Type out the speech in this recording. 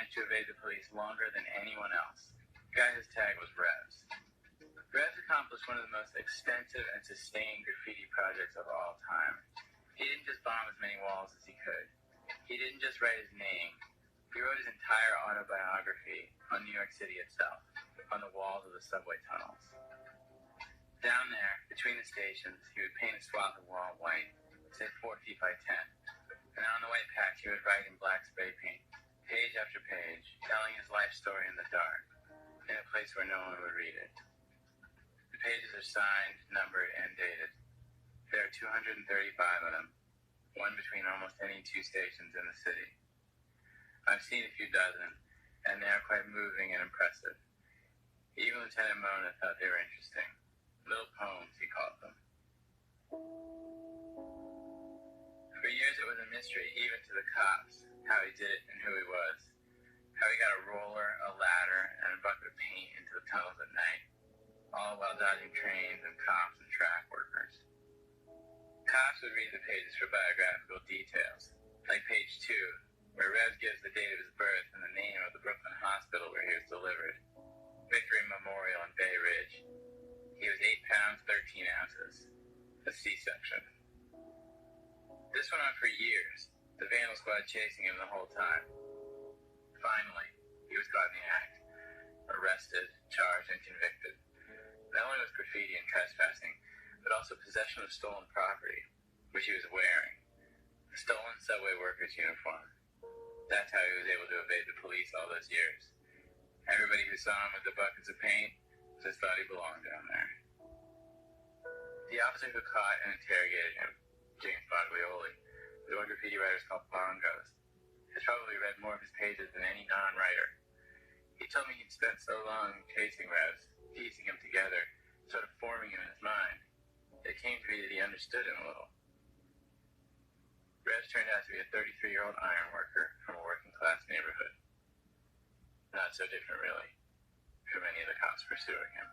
managed to evade the police longer than anyone else. The guy whose tag was REVS. REVS accomplished one of the most extensive and sustained graffiti projects of all time. He didn't just bomb as many walls as he could. He didn't just write his name. He wrote his entire autobiography on New York City itself, on the walls of the subway tunnels. Down there, between the stations, he would paint a swath of wall white, say 4 feet by 10. And on the white patch, he would write in black spray paint, page after page, telling his life story in the dark, in a place where no one would read it. The pages are signed, numbered, and dated. There are 235 of them, one between almost any 2 stations in the city. I've seen a few dozen, and they are quite moving and impressive. Even Lieutenant Mona thought they were interesting. Little poems, he called them. For years it was a mystery, even to the cops, how he did it and who he was. How he got a roller, a ladder, and a bucket of paint into the tunnels at night, all while dodging trains and cops and track workers. Cops would read the pages for biographical details, like page 2, where REVS gives the date of his birth and the name of the Brooklyn hospital where he was delivered, Victory Memorial in Bay Ridge. He was 8 pounds, 13 ounces, a C-section. This went on for years, the vandal squad chasing him the whole time. Finally, he was caught in the act, arrested, charged, and convicted. Not only with graffiti and trespassing, but also possession of stolen property, which he was wearing. A stolen subway worker's uniform. That's how he was able to evade the police all those years. Everybody who saw him with the buckets of paint just thought he belonged down there. The officer who caught and interrogated him, James Baglioli, with what graffiti writers call bongos, has probably read more of his pages than any non-writer. He told me he'd spent so long chasing REVS, piecing him together, sort of forming him in his mind. It came to me that he understood him a little. REVS turned out to be a 33-year-old iron worker from a working-class neighborhood. Not so different, really, from any of the cops pursuing him.